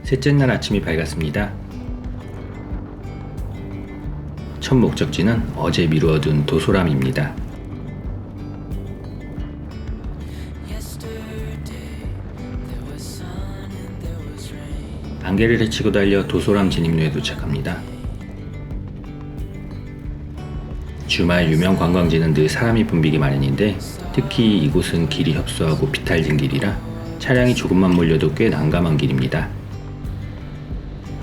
셋째 날 아침이 밝았습니다. 첫 목적지는 어제 미루어둔 도소람입니다. 안개를 헤치고 달려 도소람 진입로에 도착합니다. 주말 유명 관광지는 늘 사람이 붐비기 마련인데 특히 이곳은 길이 협소하고 비탈진 길이라 차량이 조금만 몰려도 꽤 난감한 길입니다.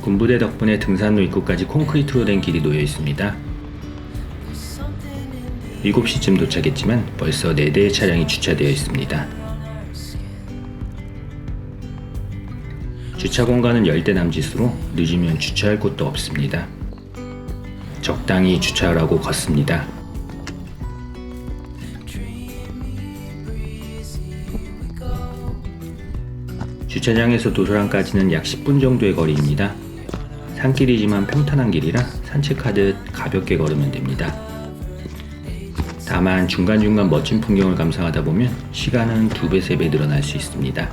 군부대 덕분에 등산로 입구까지 콘크리트로 된 길이 놓여 있습니다. 7시쯤 도착했지만 벌써 4대의 차량이 주차되어 있습니다. 주차 공간은 열대 남짓으로 늦으면 주차할 곳도 없습니다. 적당히 주차하라고 걷습니다. 주차장에서 도소람까지는 약 10분 정도의 거리입니다. 산길이지만 평탄한 길이라 산책하듯 가볍게 걸으면 됩니다. 다만 중간중간 멋진 풍경을 감상하다 보면 시간은 2배, 3배 늘어날 수 있습니다.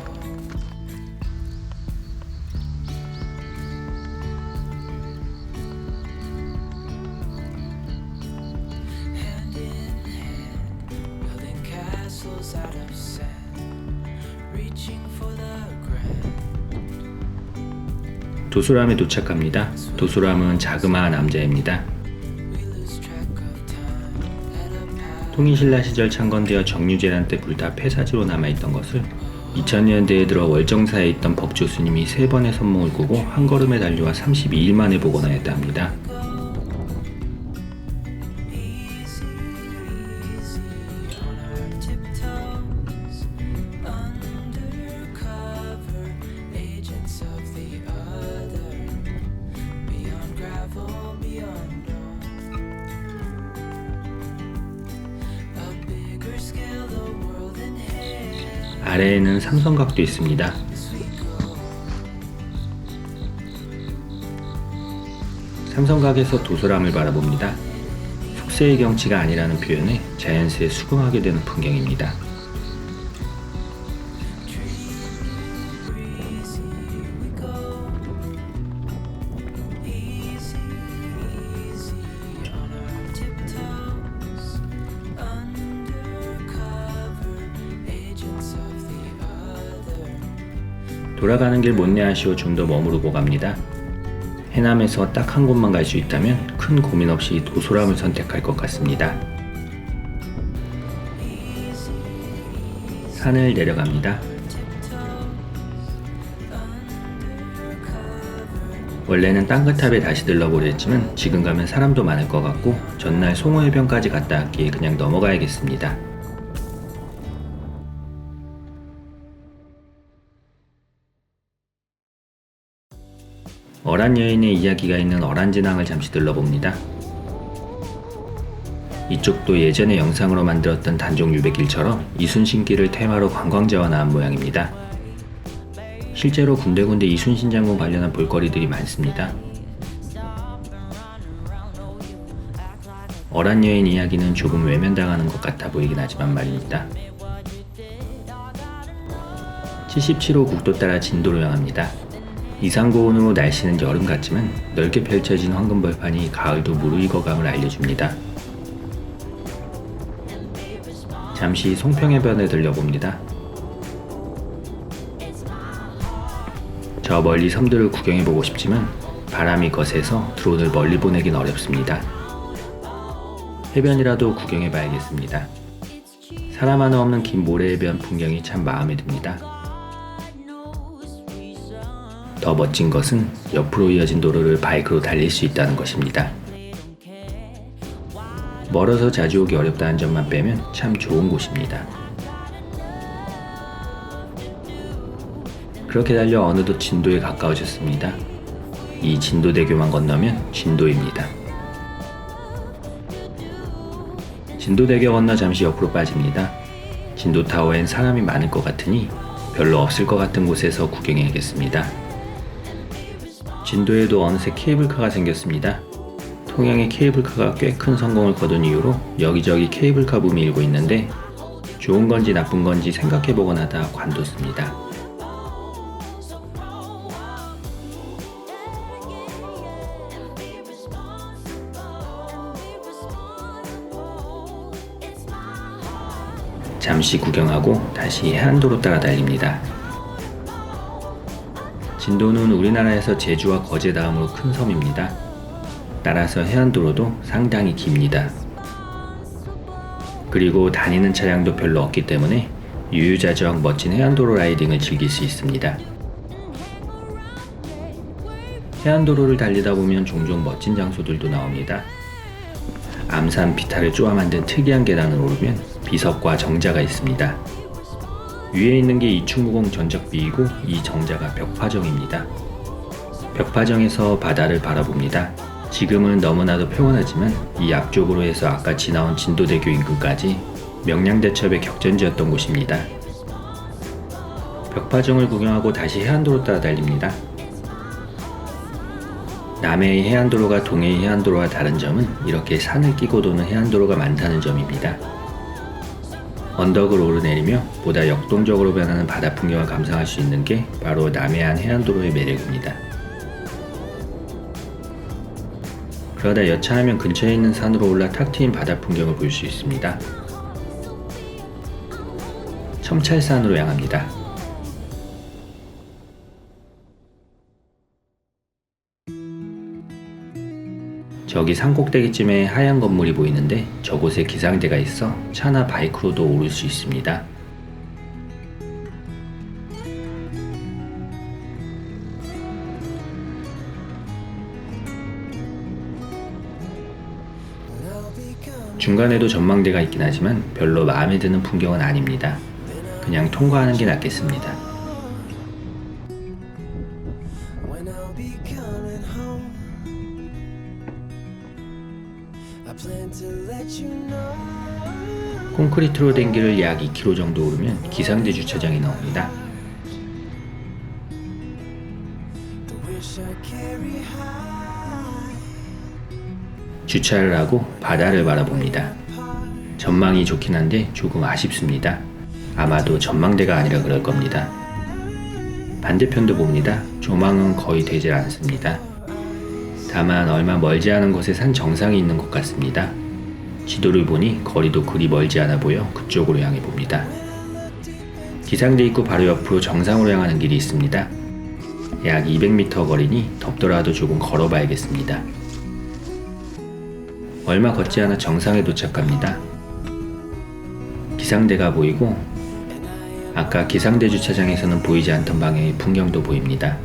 도소람에 도착합니다. 도소람은 자그마한 남자입니다. 통일신라 시절 창건되어 정유재란 때 불타 폐사지로 남아있던 것을 2000년대에 들어 월정사에 있던 법조 스님이 3번의 선몽을 꾸고 한 걸음에 달려와 32일 만에 복원하였다 합니다. 아래에는 삼성각도 있습니다. 삼성각에서 도소람을 바라봅니다. 속세의 경치가 아니라는 표현에 자연스레 수긍하게 되는 풍경입니다. 돌아가는 길 못내 아쉬워 좀 더 머무르고 갑니다. 해남에서 딱 한 곳만 갈 수 있다면 큰 고민 없이 도소람을 선택할 것 같습니다. 산을 내려갑니다. 원래는 땅끝탑에 다시 들러보려 했지만 지금 가면 사람도 많을 것 같고 전날 송호해변까지 갔다 왔기에 그냥 넘어가야겠습니다. 어란 여인의 이야기가 있는 어란진항을 잠시 들러봅니다. 이쪽도 예전에 영상으로 만들었던 단종 유백길처럼 이순신길을 테마로 관광지화 나온 모양입니다. 실제로 군데군데 이순신 장군 관련한 볼거리들이 많습니다. 어란 여인 이야기는 조금 외면당하는 것 같아 보이긴 하지만 말입니다. 77호 국도 따라 진도로 향합니다. 이상고온으로 날씨는 여름 같지만 넓게 펼쳐진 황금벌판이 가을도 무르익어감을 알려줍니다. 잠시 송평해변을 들려봅니다. 저 멀리 섬들을 구경해보고 싶지만 바람이 거세서 드론을 멀리 보내긴 어렵습니다. 해변이라도 구경해봐야겠습니다. 사람 하나 없는 긴 모래해변 풍경이 참 마음에 듭니다. 더 멋진 것은 옆으로 이어진 도로를 바이크로 달릴 수 있다는 것입니다. 멀어서 자주 오기 어렵다는 점만 빼면 참 좋은 곳입니다. 그렇게 달려 어느덧 진도에 가까워졌습니다. 이 진도대교만 건너면 진도입니다. 진도대교 건너 잠시 옆으로 빠집니다. 진도타워엔 사람이 많을 것 같으니 별로 없을 것 같은 곳에서 구경해야겠습니다. 진도에도 어느새 케이블카가 생겼습니다. 통영의 케이블카가 꽤 큰 성공을 거둔 이후로 여기저기 케이블카 붐이 일고 있는데 좋은 건지 나쁜 건지 생각해보곤 하다 관뒀습니다. 잠시 구경하고 다시 해안도로 따라 달립니다. 진도는 우리나라에서 제주와 거제 다음으로 큰 섬입니다. 따라서 해안도로도 상당히 깁니다. 그리고 다니는 차량도 별로 없기 때문에 유유자적 멋진 해안도로 라이딩을 즐길 수 있습니다. 해안도로를 달리다 보면 종종 멋진 장소들도 나옵니다. 암산 비탈을 쪼아 만든 특이한 계단을 오르면 비석과 정자가 있습니다. 위에 있는 게 이충무공 전적비이고 이 정자가 벽화정입니다. 벽화정에서 바다를 바라봅니다. 지금은 너무나도 평온하지만 이 앞쪽으로 해서 아까 지나온 진도대교 인근까지 명량대첩의 격전지였던 곳입니다. 벽화정을 구경하고 다시 해안도로 따라 달립니다. 남해의 해안도로가 동해의 해안도로와 다른 점은 이렇게 산을 끼고 도는 해안도로가 많다는 점입니다. 언덕을 오르내리며 보다 역동적으로 변하는 바다 풍경을 감상할 수 있는 게 바로 남해안 해안도로의 매력입니다. 그러다 여차하면 근처에 있는 산으로 올라 탁 트인 바다 풍경을 볼 수 있습니다. 첨찰산으로 향합니다. 저기 산꼭대기쯤에 하얀 건물이 보이는데 저곳에 기상대가 있어 차나 바이크로도 오를 수 있습니다. 중간에도 전망대가 있긴 하지만 별로 마음에 드는 풍경은 아닙니다. 그냥 통과하는 게 낫겠습니다. 콘크리트로 된 길을 약 2km 정도 오르면 기상대 주차장이 나옵니다. 주차를 하고 바다를 바라봅니다. 전망이 좋긴 한데 조금 아쉽습니다. 아마도 전망대가 아니라 그럴 겁니다. 반대편도 봅니다. 조망은 거의 되질 않습니다. 다만 얼마 멀지 않은 곳에 산 정상이 있는 것 같습니다. 지도를 보니 거리도 그리 멀지 않아 보여 그쪽으로 향해 봅니다. 기상대 입구 바로 옆으로 정상으로 향하는 길이 있습니다. 약 200m 거리니 덥더라도 조금 걸어봐야겠습니다. 얼마 걷지 않아 정상에 도착합니다. 기상대가 보이고 아까 기상대 주차장에서는 보이지 않던 방향의 풍경도 보입니다.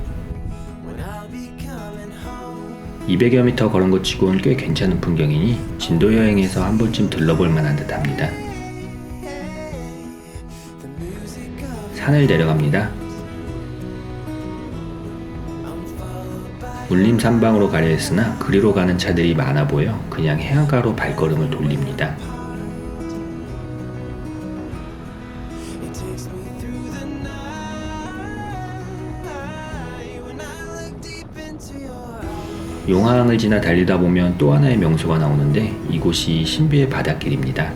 200여 미터 걸은 것 치고는 꽤 괜찮은 풍경이니 진도 여행에서 한 번쯤 들러볼 만한 듯 합니다. 산을 내려갑니다. 울림 산방으로 가려 했으나 그리로 가는 차들이 많아 보여 그냥 해안가로 발걸음을 돌립니다. 용화항을 지나 달리다 보면 또 하나의 명소가 나오는데 이곳이 신비의 바닷길입니다.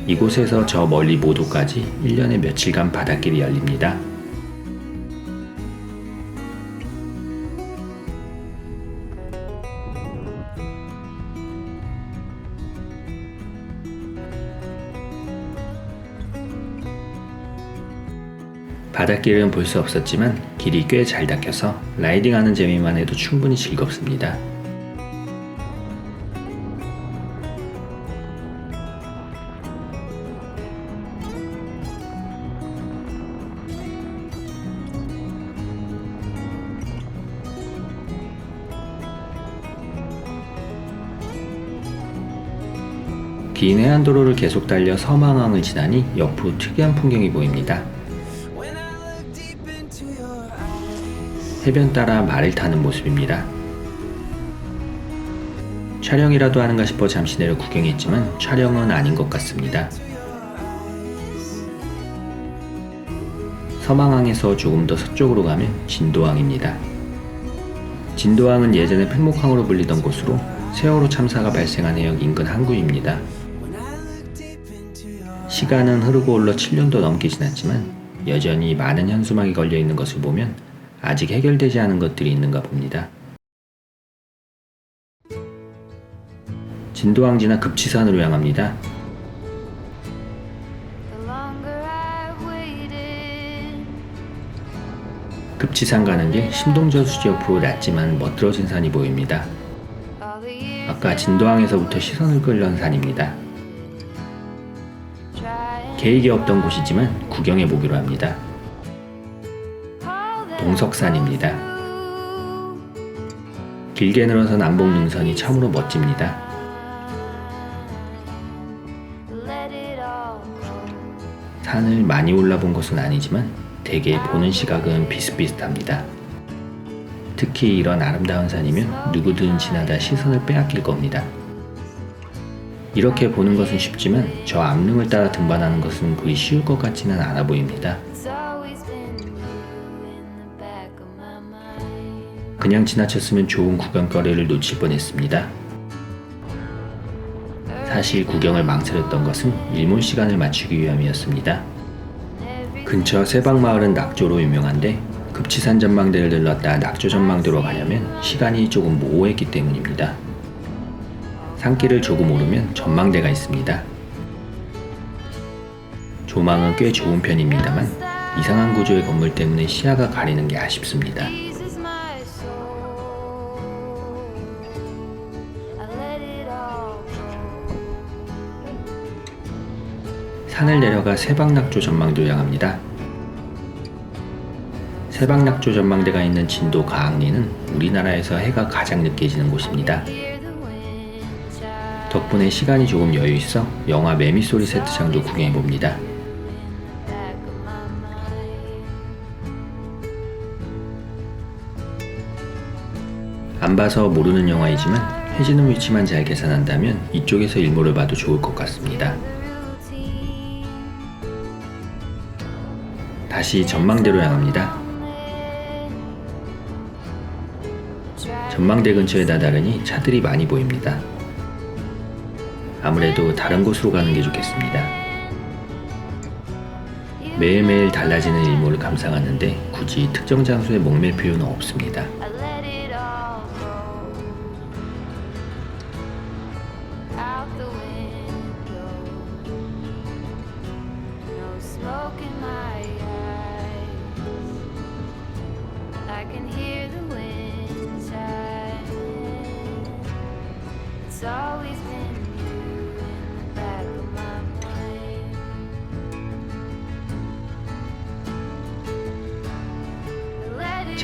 이곳에서 저 멀리 모두까지 1년에 며칠간 바닷길이 열립니다. 바닷길은 볼 수 없었지만 길이 꽤 잘 닦여서 라이딩하는 재미만 해도 충분히 즐겁습니다. 긴 해안도로를 계속 달려 서망항을 지나니 옆으로 특이한 풍경이 보입니다. 해변 따라 말을 타는 모습입니다. 촬영이라도 하는가 싶어 잠시 내려 구경했지만 촬영은 아닌 것 같습니다. 서망항에서 조금 더 서쪽으로 가면 진도항입니다. 진도항은 예전에 팽목항으로 불리던 곳으로 세월호 참사가 발생한 해역 인근 항구입니다. 시간은 흐르고 흘러 7년도 넘게 지났지만 여전히 많은 현수막이 걸려 있는 것을 보면 아직 해결되지 않은 것들이 있는가 봅니다. 진도항 지나 급치산으로 향합니다. 급치산 가는 길 심동저수지 옆으로 낮지만 멋들어진 산이 보입니다. 아까 진도항에서부터 시선을 끌던 산입니다. 계획이 없던 곳이지만 구경해 보기로 합니다. 동석산입니다. 길게 늘어선 남북 능선이 참으로 멋집니다. 산을 많이 올라본 것은 아니지만 대개 보는 시각은 비슷비슷합니다. 특히 이런 아름다운 산이면 누구든 지나다 시선을 빼앗길 겁니다. 이렇게 보는 것은 쉽지만 저 암릉을 따라 등반하는 것은 그리 쉬울 것 같지는 않아 보입니다. 그냥 지나쳤으면 좋은 구경거리를 놓칠 뻔했습니다. 사실 구경을 망설였던 것은 일몰 시간을 맞추기 위함이었습니다. 근처 세박마을은 낙조로 유명한데 급치산 전망대를 들렀다 낙조 전망대로 가려면 시간이 조금 모호했기 때문입니다. 산길을 조금 오르면 전망대가 있습니다. 조망은 꽤 좋은 편입니다만 이상한 구조의 건물 때문에 시야가 가리는 게 아쉽습니다. 산을 내려가 세박낙조 전망대로 향합니다. 세박낙조 전망대가 있는 진도 가항리는 우리나라에서 해가 가장 늦게 지는 곳입니다. 덕분에 시간이 조금 여유있어 영화 매미소리 세트장도 구경해봅니다. 안 봐서 모르는 영화이지만 해지는 위치만 잘 계산한다면 이쪽에서 일몰을 봐도 좋을 것 같습니다. 다시 전망대로 향합니다. 전망대 근처에 다다르니 차들이 많이 보입니다. 아무래도 다른 곳으로 가는 게 좋겠습니다. 매일매일 달라지는 일몰을 감상하는데 굳이 특정 장소에 목맬 필요는 없습니다.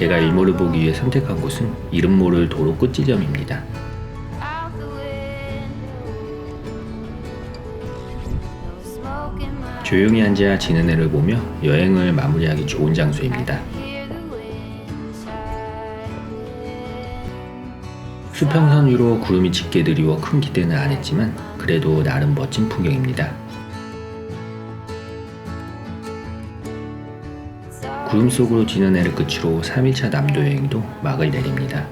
제가 일몰을 보기 위해 선택한 곳은 이름 모를 도로 끝 지점입니다. 조용히 앉아 지는 해를 보며 여행을 마무리하기 좋은 장소입니다. 수평선 위로 구름이 짙게 드리워 큰 기대는 안 했지만 그래도 나름 멋진 풍경입니다. 구름 속으로 지는 해를 끝으로 3일차 남도 여행도 막을 내립니다.